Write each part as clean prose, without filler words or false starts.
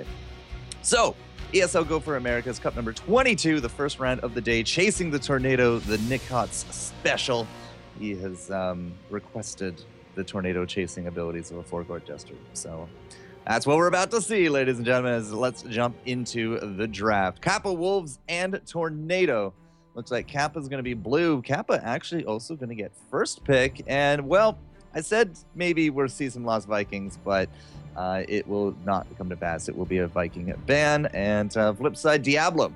right. So, ESL Go4 Americas Cup number 22, the first round of the day, chasing the tornado, the Nick Hotz special. He has requested the tornado chasing abilities of a FourCourtJester. So that's what we're about to see, ladies and gentlemen. Let's jump into the draft. Kappa, Wolves, and Tornado. Looks like Kappa's going to be blue. Kappa actually also going to get first pick. And, well, I said maybe we'll see some Lost Vikings, but it will not come to pass. It will be a Viking ban. And flip side, Diablo.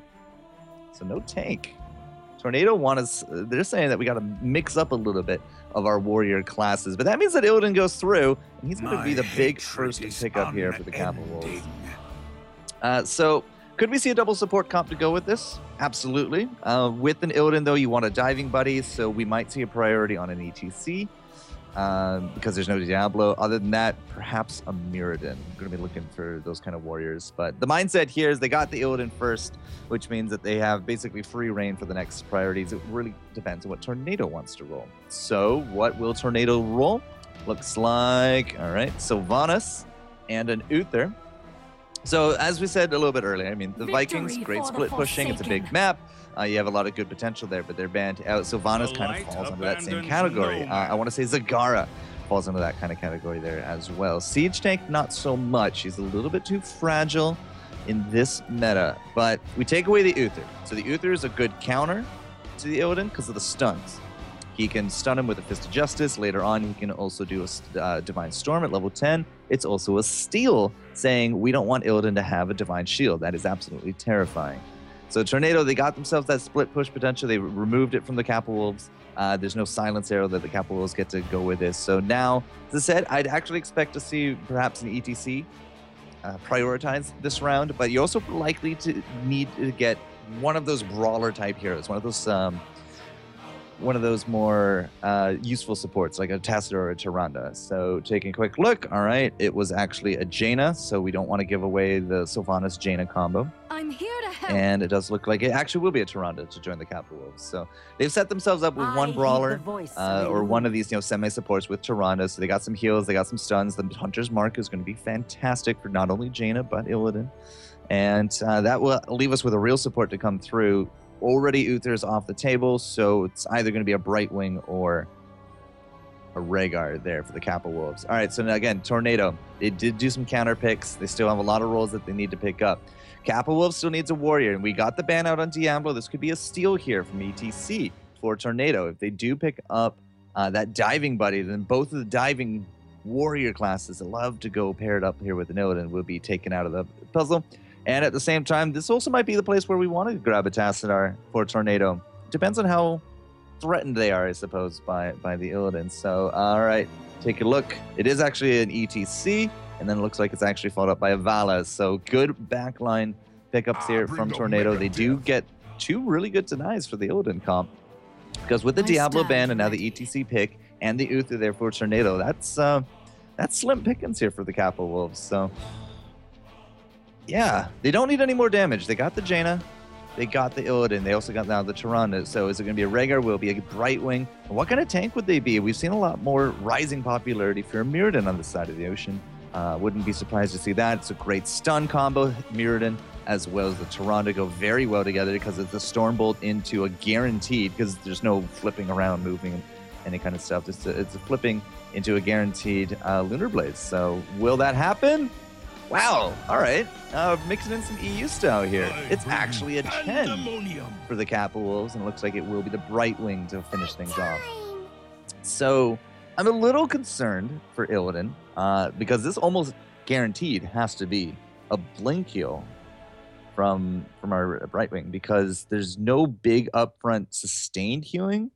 So no tank. Tornado want us. They're saying that we got to mix up a little bit of our warrior classes, but that means that Illidan goes through, and he's going to be the big first pickup here for the Kappa Wolves. So could we see a double support comp to go with this? Absolutely. With an Illidan, though, you want a diving buddy, so we might see a priority on an ETC. Because there's no Diablo. Other than that, perhaps a Mirrodin. I'm going to be looking for those kind of warriors. But the mindset here is they got the Illidan first, which means that they have basically free reign for the next priorities. It really depends on what Tornado wants to roll. So what will Tornado roll? Looks like, all right, Sylvanas and an Uther. So as we said a little bit earlier, I mean, the Vikings, great split pushing. It's a big map. You have a lot of good potential there, but they're banned out. Sylvanas kind of falls under that same category. I want to say Zagara falls into that kind of category there as well. Siege Tank, not so much. He's a little bit too fragile in this meta, but we take away the Uther. So the Uther is a good counter to the Illidan because of the stuns. He can stun him with a Fist of Justice. Later on, he can also do a Divine Storm at level 10. It's also a steal, saying we don't want Illidan to have a Divine Shield. That is absolutely terrifying. So Tornado, they got themselves that split push potential. They removed it from the Kappa Wolves. There's no silence arrow that the Kappa Wolves get to go with this. So now, as I said, I'd actually expect to see perhaps an ETC prioritize this round, but you're also likely to need to get one of those brawler type heroes, one of those more useful supports like a Tacit or a Tyrande. So taking a quick look, all right, it was actually a Jaina, so we don't want to give away the Sylvanas Jaina combo. I'm here to help. And it does look like it actually will be a Tyrande to join the Kappa Wolves. So they've set themselves up with one brawler or one of these semi-supports with Tyrande. So they got some heals, they got some stuns. The Hunter's Mark is going to be fantastic for not only Jaina, but Illidan. And that will leave us with a real support to come through. Already Uther's off the table, so it's either going to be a Brightwing or a Rhaegar there for the Kappa Wolves. All right, so now again, Tornado. They did do some counter picks. They still have a lot of roles that they need to pick up. Kappa Wolves still needs a warrior, and we got the ban out on Diablo. This could be a steal here from ETC for Tornado. If they do pick up that diving buddy, then both of the diving warrior classes that love to go paired up here with an Illidan will be taken out of the puzzle. And at the same time, this also might be the place where we want to grab a Tassadar for Tornado. Depends on how threatened they are, I suppose, by the Illidan. So, all right, take a look. It is actually an ETC, and then it looks like it's actually followed up by a Vala. So good backline pickups here from Tornado. They do get two really good denies for the Illidan comp. Because with the Diablo ban and now the ETC pick and the Uther there for Tornado, that's slim pickings here for the Kappa Wolves. So yeah, they don't need any more damage. They got the Jaina, they got the Illidan, they also got now the Tyrande. So is it going to be a Rhaegar? Will it be a Brightwing? What kind of tank would they be? We've seen a lot more rising popularity for a Mirrodin on this side of the ocean. Wouldn't be surprised to see that. It's a great stun combo. Mirrodin as well as the Tyrande go very well together because it's a Stormbolt into a guaranteed, because there's no flipping around, moving, any kind of stuff. It's a flipping into a guaranteed Lunar Blaze. So will that happen? Wow, all right. Mixing in some EU style here. It's actually a 10 for the Kappa Wolves, and it looks like it will be the Brightwing to finish things off. So I'm a little concerned for Illidan because this almost guaranteed has to be a blink heal from our Brightwing, because there's no big upfront sustained healing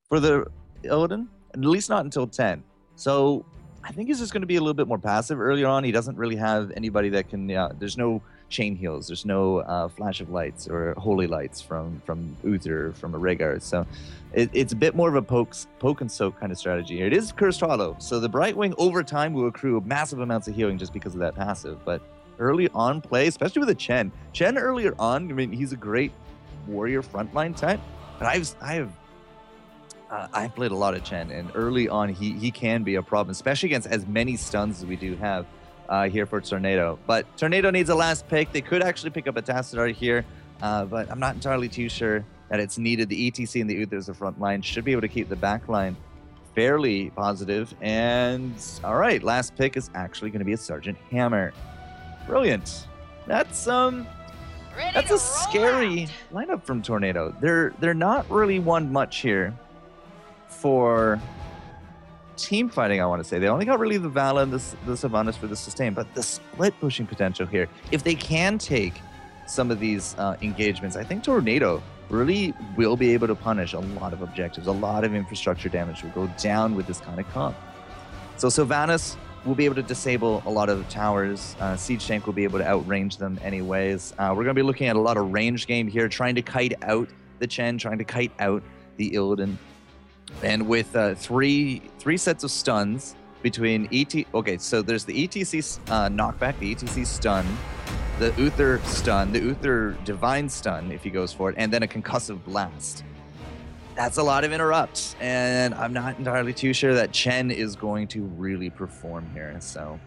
for the Illidan, at least not until 10. So I think he's just going to be a little bit more passive earlier on. He doesn't really have anybody that can, there's no chain heals. There's no flash of lights or holy lights from Uther, from a Rhaegar. So it's a bit more of a poke and soak kind of strategy here. It is Cursed Hollow. So the Brightwing over time will accrue massive amounts of healing just because of that passive. But early on play, especially with a Chen earlier on, I mean, he's a great warrior frontline type. But I've played a lot of Chen, and early on he can be a problem, especially against as many stuns as we do have. here for Tornado. But Tornado needs a last pick. They could actually pick up a Tassadar here, but I'm not entirely too sure that it's needed. The ETC and the Uther as the front line should be able to keep the back line fairly positive. And all right, last pick is actually going to be a Sergeant Hammer. Brilliant. That's a scary lineup from Tornado. They're not really won much here for team fighting, I want to say. They only got really the Vala and the Sylvanas for the sustain, but the split pushing potential here, if they can take some of these engagements, I think Tornado really will be able to punish a lot of objectives. A lot of infrastructure damage will go down with this kind of comp. So Sylvanas will be able to disable a lot of towers. Siege Tank will be able to outrange them anyways. We're going to be looking at a lot of range game here, trying to kite out the Chen, trying to kite out the Illidan. And with three sets of stuns between okay, so there's the ETC knockback, the ETC stun, the Uther stun, the Uther divine stun if he goes for it, and then a concussive blast. That's a lot of interrupts, and I'm not entirely too sure that Chen is going to really perform here. So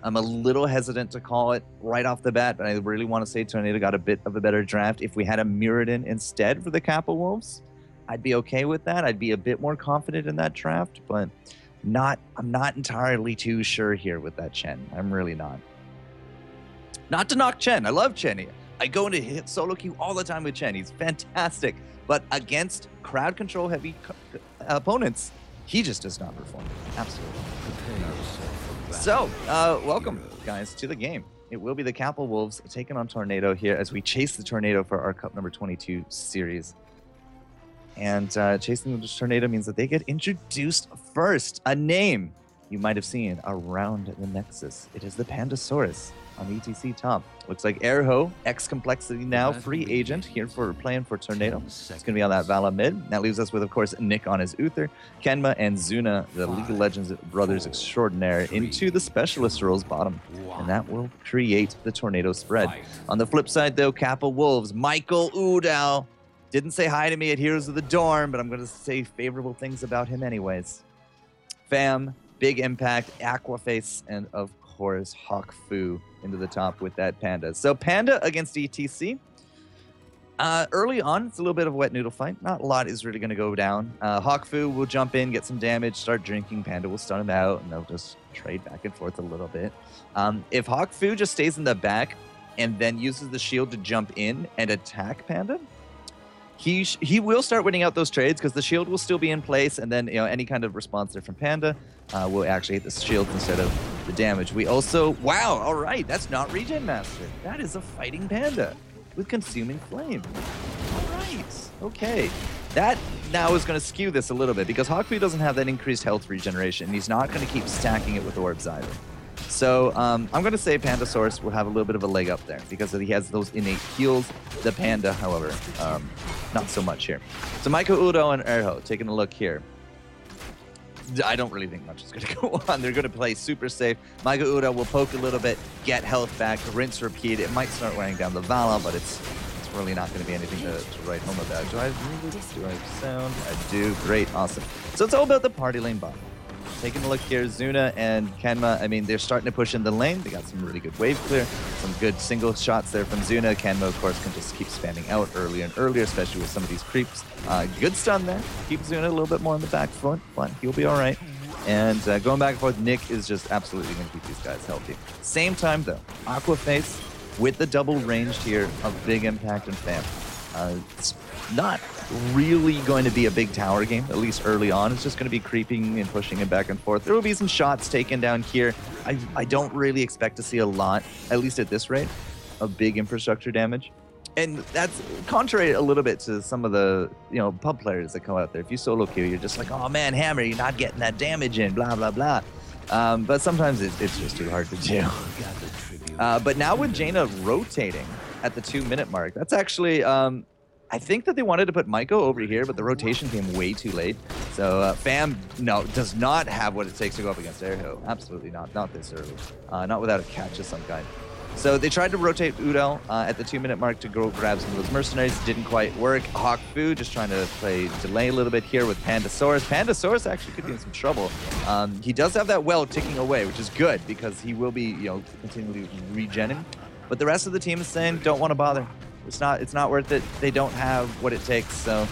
I'm a little hesitant to call it right off the bat, but I really want to say Tornado got a bit of a better draft. If we had a Muradin instead for the Kappa Wolves, I'd be okay with that. I'd be a bit more confident in that draft, but I'm not entirely too sure here with that Chen. I'm really not. Not to knock Chen. I love Chen. I go into hit solo queue all the time with Chen. He's fantastic. But against crowd control heavy opponents, he just does not perform. Absolutely. So, welcome, guys, to the game. It will be the Kappa Wolves taking on Tornado here as we chase the Tornado for our Cup number 22 series. And chasing the Tornado means that they get introduced first. A name you might have seen around the Nexus. It is the Pandasaurus on the ETC top. Looks like Erho, X-Complexity now, free agent here for playing for Tornado. It's going to be on that Vala mid. That leaves us with, of course, Nick on his Uther, Kenma and Zuna, the League of Legends brothers extraordinaire, into the specialist roles bottom. And that will create the Tornado spread. On the flip side, though, Kappa Wolves, Michael Udall. Didn't say hi to me at Heroes of the Dorm, but I'm going to say favorable things about him anyways. Fam, Big Impact, Aquaface, and of course, Hawk Fu into the top with that Panda. So Panda against ETC. Early on, it's a little bit of a wet noodle fight. Not a lot is really going to go down. Hawk Fu will jump in, get some damage, start drinking. Panda will stun him out, and they'll just trade back and forth a little bit. If Hawk Fu just stays in the back and then uses the shield to jump in and attack Panda, he will start winning out those trades because the shield will still be in place, and then any kind of response there from Panda will actually hit the shield instead of the damage. We also, wow, all right, that's not Regen Master. That is a fighting Panda with Consuming Flame. All right, okay. That now is going to skew this a little bit because Hawk Fu doesn't have that increased health regeneration, and he's not going to keep stacking it with orbs either. So I'm going to say Pandasaurus will have a little bit of a leg up there because he has those innate heals. The Panda, however, not so much here. So Michael Udo and Erho taking a look here. I don't really think much is going to go on. They're going to play super safe. Michael Udo will poke a little bit, get health back, rinse, repeat. It might start wearing down the Vala, but it's really not going to be anything to write home about. Do I have music? Do I have sound? I do. Great. Awesome. So it's all about the party lane bottom. Taking a look here, Zuna and Kenma, I mean, they're starting to push in the lane. They got some really good wave clear, some good single shots there from Zuna. Kenma, of course, can just keep spamming out earlier and earlier, especially with some of these creeps. Good stun there. Keep Zuna a little bit more on the back foot, but he'll be all right. And going back and forth, Nick is just absolutely going to keep these guys healthy. Same time, though, Aquaface with the double ranged here of Big Impact and Fam. It's not really going to be a big tower game, at least early on. It's just going to be creeping and pushing it back and forth. There will be some shots taken down here. I don't really expect to see a lot, at least at this rate, of big infrastructure damage. And that's contrary a little bit to some of the pub players that come out there. If you solo queue, you're just like, oh man, Hammer, you're not getting that damage in, blah, blah, blah. But sometimes it's just too hard to do. But now with Jaina rotating at the 2-minute mark, that's actually... I think that they wanted to put Maiko over here, but the rotation came way too late. So Fam, does not have what it takes to go up against Airhill. Absolutely not. Not this early. Not without a catch of some kind. So they tried to rotate Udo at the 2-minute mark to go grab some of those mercenaries. Didn't quite work. Hawk Fu just trying to play delay a little bit here with Pandasaurus. Pandasaurus actually could be in some trouble. He does have that well ticking away, which is good because he will be, you know, continually regenning. But the rest of the team is saying, don't want to bother. It's not worth it. They don't have what it takes. So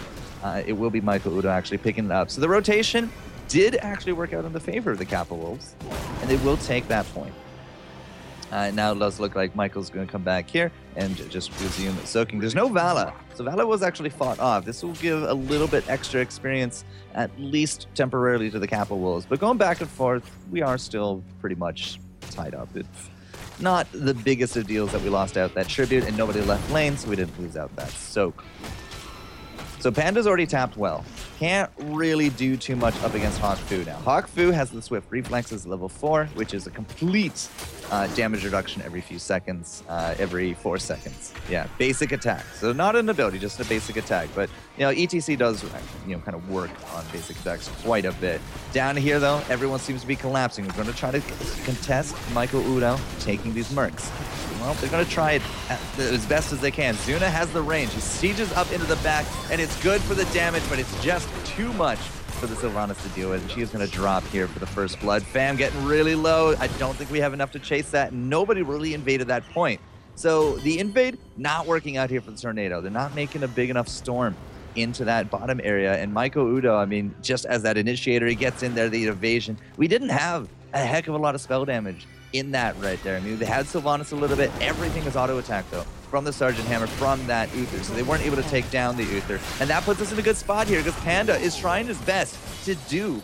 it will be Michael Udo actually picking it up. So the rotation did actually work out in the favor of the Kappa Wolves, and they will take that point. Now it does look like Michael's going to come back here and just resume soaking. There's no Vala, so Vala was actually fought off. This will give a little bit extra experience, at least temporarily, to the Kappa Wolves. But going back and forth, we are still pretty much tied up. It's not the biggest of deals that we lost out that tribute, and nobody left lane, so we didn't lose out that soak. So Panda's already tapped well. Can't really do too much up against Hawk Fu now. Hawk Fu has the Swift Reflexes level 4, which is a complete damage reduction every few seconds, every 4 seconds. Yeah, basic attack. So not an ability, just a basic attack. But, you know, ETC does, you know, kind of work on basic attacks quite a bit. Down here, though, everyone seems to be collapsing. We're going to try to contest Michael Udo taking these mercs. Well, they're going to try it as best as they can. Zuna has the range. He sieges up into the back, and it's good for the damage, but it's just too much for the Sylvanas to deal with. And she is going to drop here for the first blood. Fam getting really low. I don't think we have enough to chase that. Nobody really invaded that point. So the invade not working out here for the Tornado. They're not making a big enough storm into that bottom area. And Michael Udo, I mean, just as that initiator, he gets in there, the evasion. We didn't have a heck of a lot of spell damage in that right there. I mean, they had Sylvanas a little bit. Everything is auto attack though, from the Sergeant Hammer, from that Uther. So they weren't able to take down the Uther. And that puts us in a good spot here because Panda is trying his best to do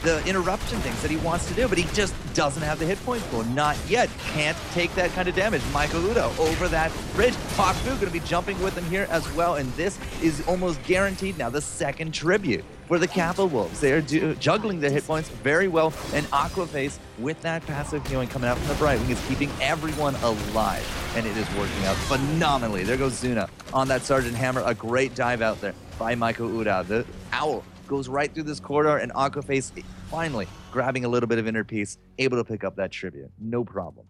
the interruption things that he wants to do, but he just doesn't have the hit point pool. Not yet. Can't take that kind of damage. Michael Udo over that bridge. Hawk Fu going to be jumping with him here as well, and this is almost guaranteed now the second tribute for the Kappa Wolves. They are juggling their hit points very well, and Aquaface with that passive healing coming out from the Bright Wing is keeping everyone alive, and it is working out phenomenally. There goes Zuna on that Sergeant Hammer. A great dive out there by Michael Udo. The Owl goes right through this corridor, and Aquaface finally grabbing a little bit of inner peace, able to pick up that tribute. No problem.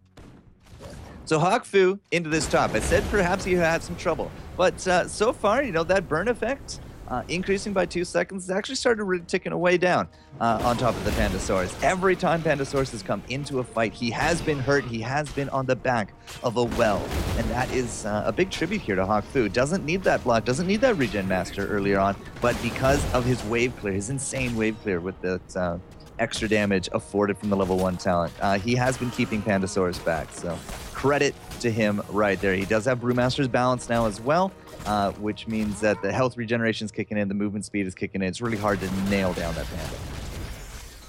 So Hawk Fu into this top. I said perhaps he had some trouble, but so far, you know, that burn effect increasing by 2 seconds has actually started really ticking away down on top of the Pandasaurus. Every time Pandasaurus has come into a fight, he has been hurt. He has been on the back of a well, and that is a big tribute here to Hawk Fu. Doesn't need that block, doesn't need that regen master earlier on, but because of his wave clear, his insane wave clear with that extra damage afforded from the level 1 talent, he has been keeping Pandasaurus back. So credit to him right there. He does have Brewmaster's balance now as well, which means that the health regeneration is kicking in, the movement speed is kicking in. It's really hard to nail down that Panda.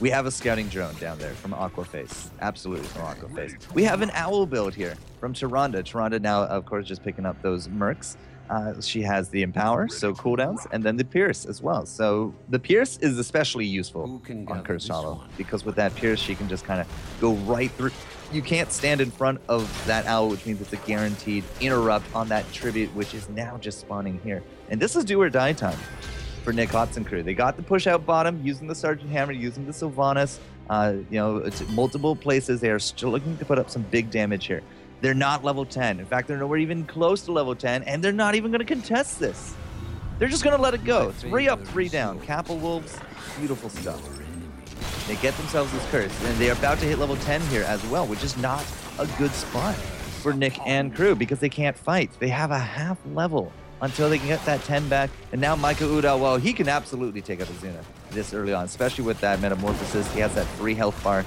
We have a scouting drone down there from Aquaface. Absolutely from Aquaface. We have an owl build here from Tyrande. Tyrande now, of course, just picking up those mercs. She has the Empower, so cooldowns, and then the Pierce as well. So the Pierce is especially useful on Cursed Hollow, because with that Pierce, she can just kind of go right through. You can't stand in front of that owl, which means it's a guaranteed interrupt on that tribute, which is now just spawning here. And this is do or die time for Nick Hotz and crew. They got the push out bottom using the Sergeant Hammer, using the Sylvanas, you know, it's multiple places. They are still looking to put up some big damage here. They're not level 10. In fact, they're nowhere even close to level 10, and they're not even going to contest this. They're just going to let it go. 3 up, 3 down. Kappa Wolves, beautiful stuff. They get themselves this curse, and they are about to hit level 10 here as well, which is not a good spot for Nick and crew because they can't fight. They have a half level until they can get that 10 back. And now Michael Udo, well, he can absolutely take out Azuna this early on, especially with that Metamorphosis. He has that free health bar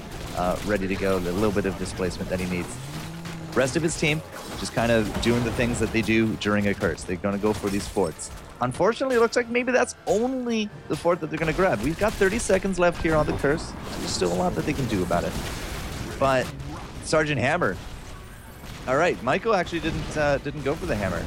ready to go, the little bit of displacement that he needs. Rest of his team just kind of doing the things that they do during a curse. They're going to go for these forts. Unfortunately, it looks like maybe that's only the fort that they're going to grab. We've got 30 seconds left here on the curse. There's still a lot that they can do about it. But Sergeant Hammer. All right, Michael actually didn't go for the hammer.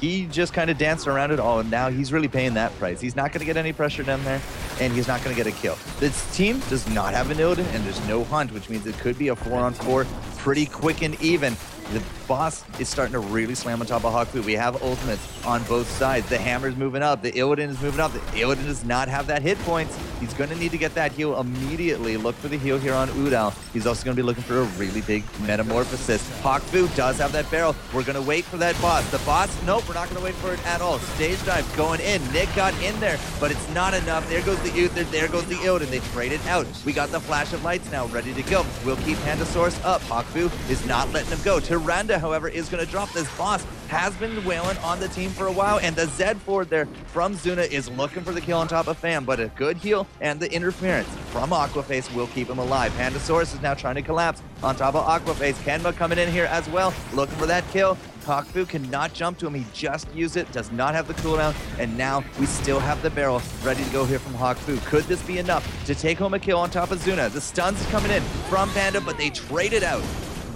He just kind of danced around it all, and now he's really paying that price. He's not going to get any pressure down there, and he's not going to get a kill. This team does not have an Illidan, and there's no hunt, which means it could be a 4-on-4 pretty quick and even. The boss is starting to really slam on top of Hawkfu. We have ultimates on both sides. The hammer's moving up. The Illidan is moving up. The Illidan does not have that hit points. He's going to need to get that heal immediately. Look for the heal here on Udao. He's also going to be looking for a really big metamorphosis. Hawkfu does have that barrel. We're going to wait for that boss. The boss, nope, we're not going to wait for it at all. Stage dive going in. Nick got in there, but it's not enough. There goes the Uther. There goes the Illidan. They trade it out. We got the flash of lights now ready to go. We'll keep Pandasaurus up. Hawkfu is not letting him go. Tyrande, however, is going to drop. This boss has been wailing on the team for a while, and the Zed forward there from Zuna is looking for the kill on top of Fam, but a good heal and the interference from Aquaface will keep him alive. Pandasaurus is now trying to collapse on top of Aquaface. Kenma coming in here as well, looking for that kill. Hawkfu cannot jump to him. He just used it, does not have the cooldown, and now we still have the barrel ready to go here from Hawkfu. Could this be enough to take home a kill on top of Zuna? The stuns coming in from Panda, but they trade it out.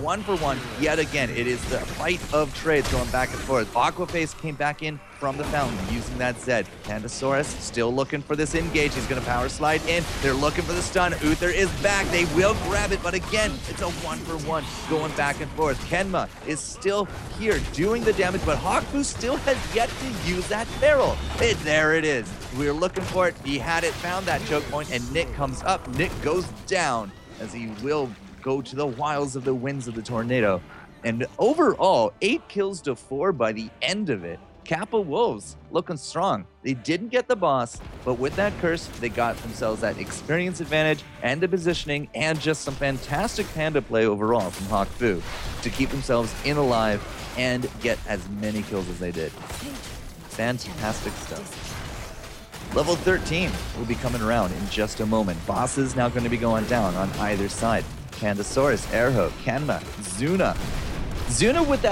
1-for-1 yet again. It is the fight of trades going back and forth. Aquaface came back in from the fountain using that Zed. Pandasaurus still looking for this engage. He's going to power slide in. They're looking for the stun. Uther is back. They will grab it, but again, it's a 1-for-1 going back and forth. Kenma is still here doing the damage, but Hawkfu still has yet to use that barrel. There it is. We were looking for it. He had it, found that choke point, and Nick comes up. Nick goes down as he will go to the wilds of the winds of the tornado. And overall, 8 kills to 4 by the end of it. Kappa Wolves looking strong. They didn't get the boss, but with that curse, they got themselves that experience advantage and the positioning and just some fantastic Panda play overall from Hawkfu to keep themselves in alive and get as many kills as they did. Fantastic stuff. Level 13 will be coming around in just a moment. Bosses now going to be going down on either side. Pandasaurus, Erho, Kenma, Zuna. Zuna with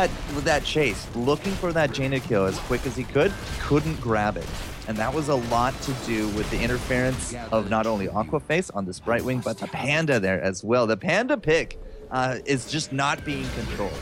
that chase, looking for that Jaina kill as quick as he could, couldn't grab it. And that was a lot to do with the interference of not only Aquaface on the Sprite Wing, but the Panda there as well. The Panda pick is just not being controlled.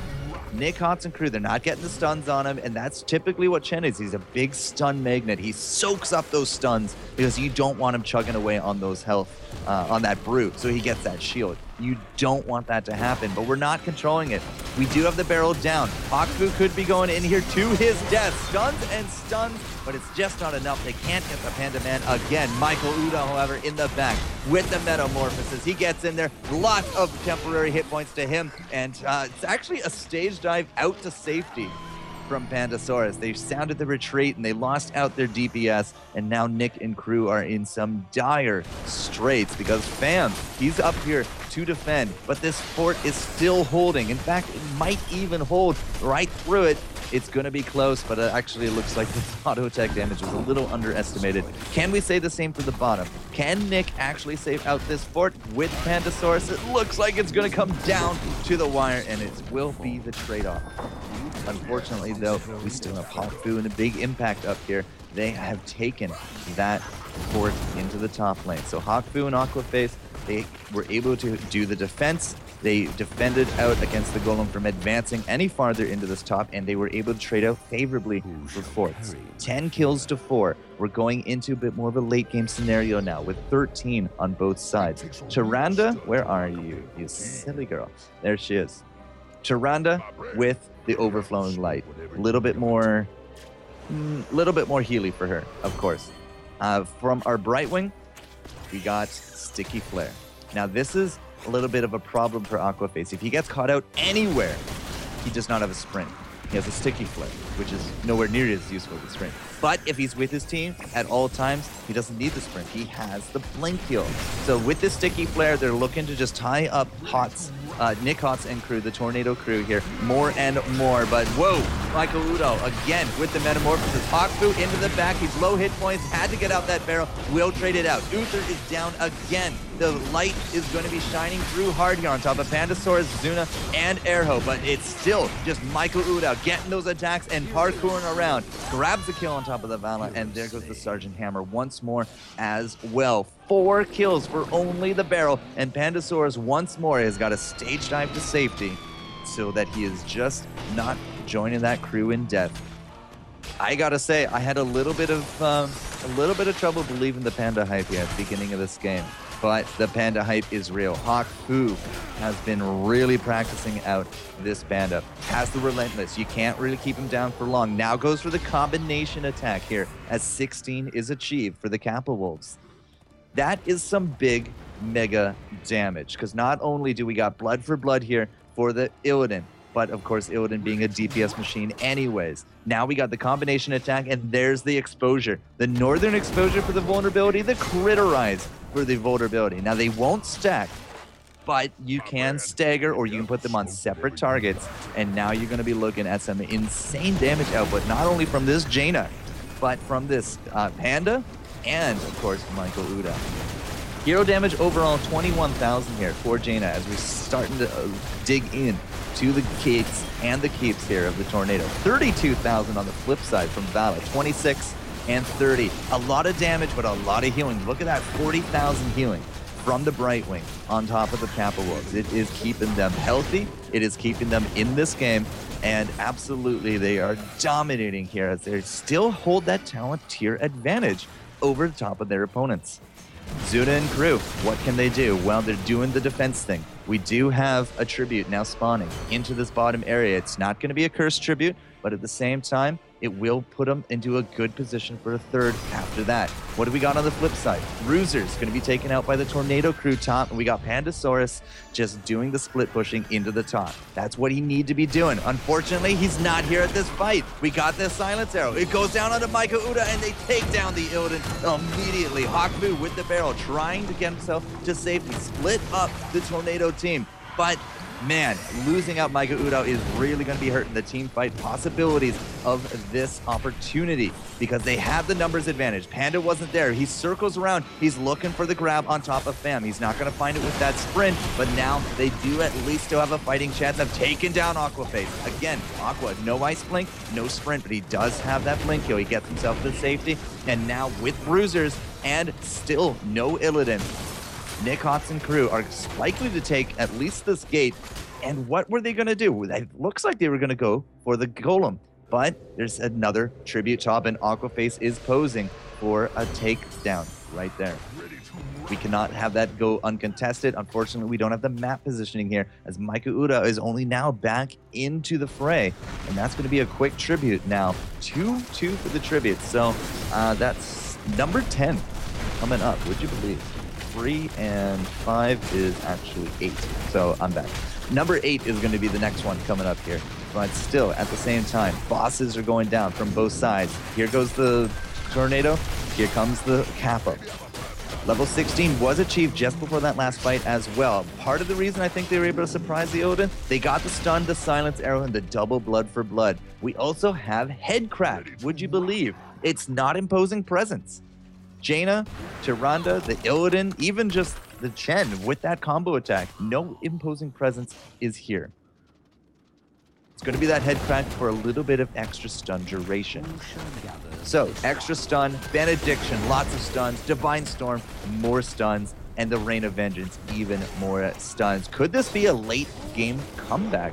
Nick Hotz and crew, they're not getting the stuns on him, and that's typically what Chen is. He's a big stun magnet. He soaks up those stuns because you don't want him chugging away on those health, on that brute, so he gets that shield. You don't want that to happen, but we're not controlling it. We do have the barrel down. Hawkfu could be going in here to his death. Stuns and stuns, but it's just not enough. They can't get the Panda Man again. Michael Uda, however, in the back with the metamorphosis. He gets in there. Lots of temporary hit points to him, and it's actually a stage dive out to safety from Pandasaurus. They sounded the retreat and they lost out their DPS, and now Nick and crew are in some dire straits because Fam, he's up here to defend, but this fort is still holding. In fact, it might even hold right through it. It's going to be close, but actually it looks like the auto attack damage was a little underestimated. Can we say the same for the bottom? Can Nick actually save out this fort with Pandasaurus? It looks like it's going to come down to the wire, and it will be the trade-off. Unfortunately, though, we still have Hawkfu and a big impact up here. They have taken that fort into the top lane. So Hawkfu and Aquaface, they were able to do the defense. They defended out against the Golem from advancing any farther into this top, and they were able to trade out favorably for forts. 10 kills to 4. We're going into a bit more of a late game scenario now with 13 on both sides. Tyrande, where are you? You silly girl. There she is. Tyrande with the overflowing light. A little bit more Healy for her, of course. From our Brightwing, we got Sticky Flare. Now this is a little bit of a problem for Aquaface. If he gets caught out anywhere, he does not have a sprint. He has a Sticky Flare, which is nowhere near as useful as a sprint. But if he's with his team at all times, he doesn't need the sprint. He has the blink heal. So with this Sticky Flare, they're looking to just tie up Nick Hotz and crew, the Tornado crew here, more and more. But whoa, Michael Udo again with the metamorphosis. Hawkfu into the back. He's low hit points, had to get out that barrel, will trade it out. Uther is down again. The light is going to be shining through hard here on top of Pandasaurus, Zuna, and Erho, but it's still just Michael Udo getting those attacks and parkouring around. Grabs the kill on top of the Vala, and there goes the Sergeant Hammer once more as well. 4 kills for only the barrel, and Pandasaurus once more has got a stage dive to safety so that he is just not joining that crew in death. I gotta say, I had a little bit of trouble believing the Panda hype here at the beginning of this game. but the Panda hype is real. Hawk Fu has been really practicing out this Panda. Has the Relentless. You can't really keep him down for long. Now goes for the combination attack here as 16 is achieved for the Kappa Wolves. That is some big, mega damage, because not only do we got blood for blood here for the Illidan, but of course Illidan being a DPS machine anyways. Now we got the combination attack, and there's the exposure. The northern exposure for the vulnerability, the critterize for the vulnerability. Now they won't stack, but you can stagger or you can put them on separate targets, and now you're going to be looking at some insane damage output, not only from this Jaina, but from this Panda, and of course Michael Uda. Hero damage overall 21,000 here for Jaina as we're starting to dig in to the gates and the keeps here of the Tornado. 32,000 on the flip side from Vala, 26 and 30. A lot of damage, but a lot of healing. Look at that, 40,000 healing from the Brightwing on top of the Kappa Wolves. It is keeping them healthy. It is keeping them in this game. And absolutely, they are dominating here as they still hold that talent tier advantage over the top of their opponents. Zuna and crew, what can they do? Well, they're doing the defense thing. We do have a tribute now spawning into this bottom area. It's not going to be a cursed tribute, but at the same time, it will put them into a good position for a third after that. What do we got on the flip side? Bruiser's going to be taken out by the Tornado crew top, and we got Pandasaurus just doing the split pushing into the top. That's what he need to be doing. Unfortunately, he's not here at this fight. We got this silence arrow. It goes down onto Micah Uda, and they take down the Illidan immediately. Hawkfu with the barrel, trying to get himself to safety, split up the Tornado team. But man, losing out Micah Udo is really going to be hurting the team fight possibilities of this opportunity because they have the numbers advantage. Panda wasn't there. He circles around. He's looking for the grab on top of Fam. He's not going to find it with that sprint, but now they do at least still have a fighting chance of taking down Aquaface. Again, Aqua, no ice blink, no sprint, but he does have that blink kill. He gets himself to safety, and now with bruisers and still no Illidan, Nick Hotz and crew are likely to take at least this gate. And what were they going to do? It looks like they were going to go for the Golem. But there's another tribute top, and Aquaface is posing for a takedown right there. We cannot have that go uncontested. Unfortunately, we don't have the map positioning here, as Micah Uda is only now back into the fray. And that's going to be a quick tribute now. 2-2 for the tribute. So that's number 10 coming up. Would you believe? 3 and 5 is actually 8. So I'm back. Number 8 is going to be the next one coming up here. But still, at the same time, bosses are going down from both sides. Here goes the Tornado. Here comes the Kappa. Level 16 was achieved just before that last fight as well. Part of the reason I think they were able to surprise the Odin, they got the stun, the silence arrow, and the double blood for blood. We also have head crack. Would you believe? It's not imposing presence. Jaina, Tyrande, the Illidan, even just the Chen with that combo attack, no imposing presence is here. It's going to be that head crack for a little bit of extra stun duration. So, extra stun, Benediction, lots of stuns, Divine Storm, more stuns, and the Rain of Vengeance, even more stuns. Could this be a late game comeback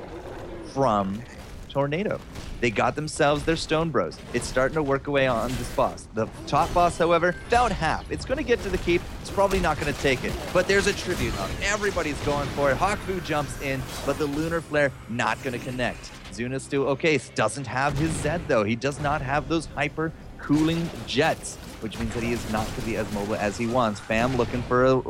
from Tornado? They got themselves their Stone Bros. It's starting to work away on this boss. The top boss, however, about half. It's going to get to the keep. It's probably not going to take it. But there's a tribute up. Everybody's going for it. Hawkfu jumps in, but the Lunar Flare not going to connect. Zuna's still okay. Doesn't have his Zed, though. He does not have those hyper cooling jets, which means that he is not going to be as mobile as he wants. Fam looking for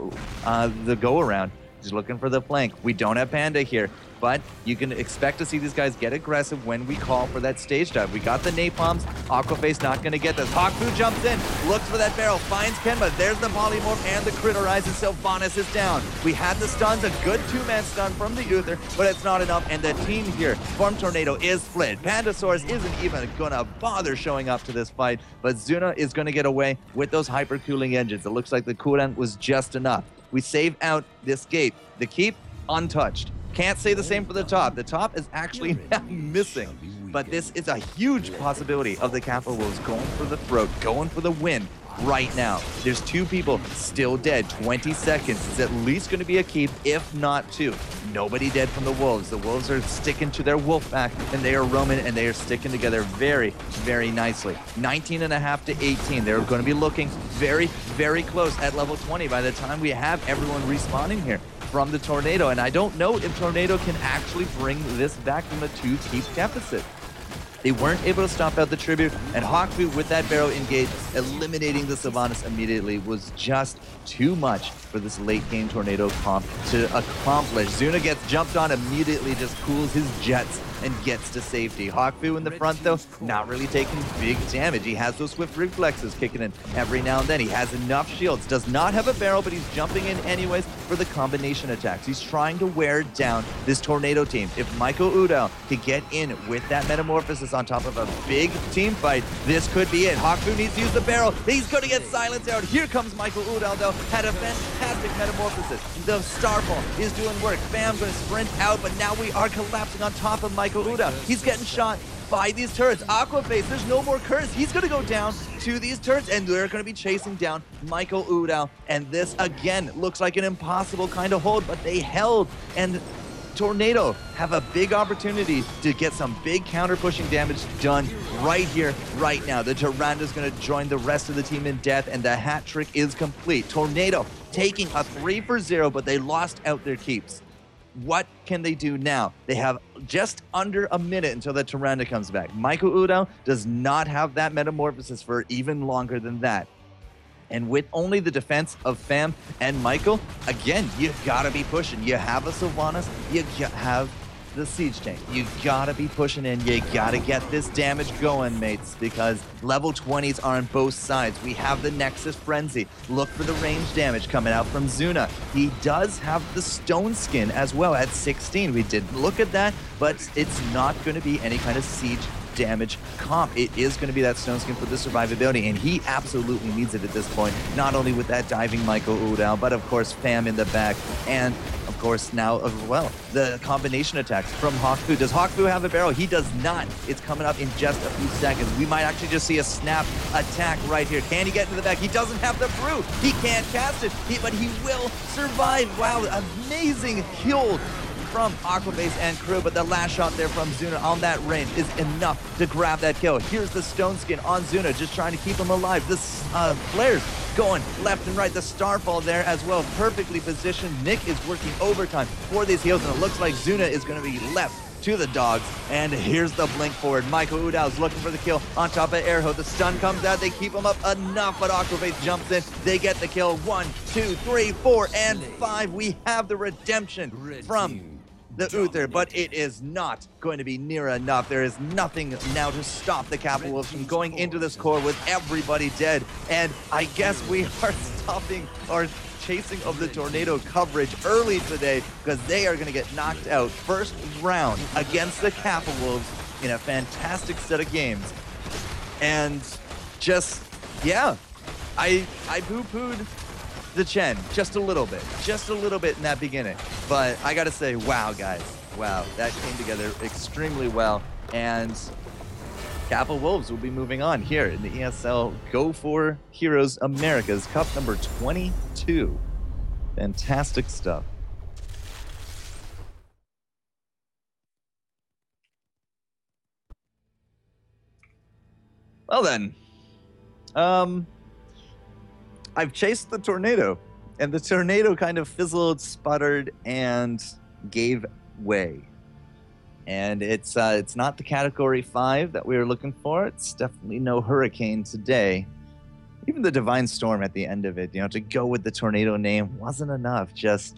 the go-around. He's looking for the flank. We don't have Panda here, but you can expect to see these guys get aggressive when we call for that stage dive. We got the napalms. Aquaface not going to get this. Hawkfu jumps in, looks for that barrel, finds Kenma. There's the polymorph and the critterize, and Sylvanas is down. We had the stuns, a good two-man stun from the Uther, but it's not enough, and the team here from Tornado is split. Pandasaurus isn't even going to bother showing up to this fight, but Zuna is going to get away with those hyper-cooling engines. It looks like the cooldown was just enough. We save out this gate. The keep, untouched. Can't say the same for the top. The top is actually now missing. But this is a huge possibility of the Kappa Wolves going for the throat, going for the win right now. There's 2 people still dead. 20 seconds. It's at least going to be a keep, if not 2. Nobody dead from the Wolves. The Wolves are sticking to their wolf pack, and they are roaming, and they are sticking together very, very nicely. 19.5 to 18. They're going to be looking very, very close at level 20 by the time we have everyone respawning here from the Tornado. And I don't know if Tornado can actually bring this back from a 2-keep deficit. They weren't able to stop out the Tribute, and Hawkfu with that barrel engaged, eliminating the Sylvanas immediately was just too much for this late game Tornado comp to accomplish. Zuna gets jumped on immediately, just cools his jets and gets to safety. Hawkfu in the front though, not really taking big damage. He has those swift reflexes kicking in every now and then. He has enough shields, does not have a barrel, but he's jumping in anyways for the combination attacks. He's trying to wear down this Tornado team. If Michael Udall could get in with that Metamorphosis on top of a big team fight, this could be it. Hawkfu needs to use the barrel. He's going to get silenced out. Here comes Michael Udall though, had a fantastic Metamorphosis. The Starfall is doing work. Bam going to sprint out, but now we are collapsing on top of Michael Udall. He's getting shot by these turrets. Aquaface, there's no more curse. He's going to go down to these turrets, and they're going to be chasing down Michael Udall. And this, again, looks like an impossible kind of hold, but they held. And Tornado have a big opportunity to get some big counter-pushing damage done right here, right now. The Tyranda's going to join the rest of the team in death, and the hat trick is complete. Tornado taking a 3-for-0, but they lost out their keeps. What can they do now? They have just under a minute until the Tyrande comes back. Michael Udall does not have that Metamorphosis for even longer than that. And with only the defense of Fam and Michael, again, you gotta be pushing. You have a Sylvanas, you have the Siege Tank. You gotta be pushing in. You gotta get this damage going, mates, because level 20s are on both sides. We have the Nexus Frenzy. Look for the range damage coming out from Zuna. He does have the Stone Skin as well at 16. We did look at that, but it's not going to be any kind of Siege damage comp. It is going to be that Stone Skin for the survivability, and he absolutely needs it at this point, not only with that diving Michael Udall, but of course Fam in the back, and of course now as well the combination attacks from Hawkfu. Does Hawkfu have a barrel? He does not. It's coming up in just a few seconds. We might actually just see a snap attack right here. Can he get into the back? He doesn't have the brew. He can't cast it, but he will survive. Wow, amazing kill from Aquabase and crew, but the last shot there from Zuna on that range is enough to grab that kill. Here's the Stone Skin on Zuna, just trying to keep him alive. The flares going left and right. The Starfall there as well, perfectly positioned. Nick is working overtime for these heals, and it looks like Zuna is going to be left to the dogs. And here's the blink forward. Michael Udall is looking for the kill on top of Airho. The stun comes out. They keep him up enough, but Aquabase jumps in. They get the kill. 1, 2, 3, 4, and 5. We have the redemption from the Uther, but it is not going to be near enough. There is nothing now to stop the Kappa Wolves from going into this core with everybody dead. And I guess we are stopping our chasing of the Tornado coverage early today, because they are going to get knocked out first round against the Kappa Wolves in a fantastic set of games. And just, yeah, I poo-pooed the Chen just a little bit in that beginning, but I gotta say, wow, guys, wow, that came together extremely well. And Kappa Wolves will be moving on here in the ESL Go4Heroes Americas Cup number 22. Fantastic stuff. Well then, I've chased the Tornado, and the Tornado kind of fizzled, sputtered, and gave way. And it's not the category 5 that we were looking for. It's definitely no Hurricane today. Even the Divine Storm at the end of it, you know, to go with the Tornado name wasn't enough. Just,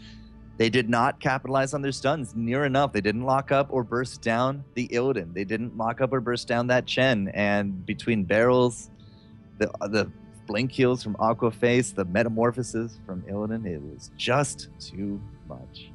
they did not capitalize on their stuns near enough. They didn't lock up or burst down the Illidan. They didn't lock up or burst down that Chen. And between barrels, the blink heals from Aquaface, the Metamorphosis from Illidan, it was just too much.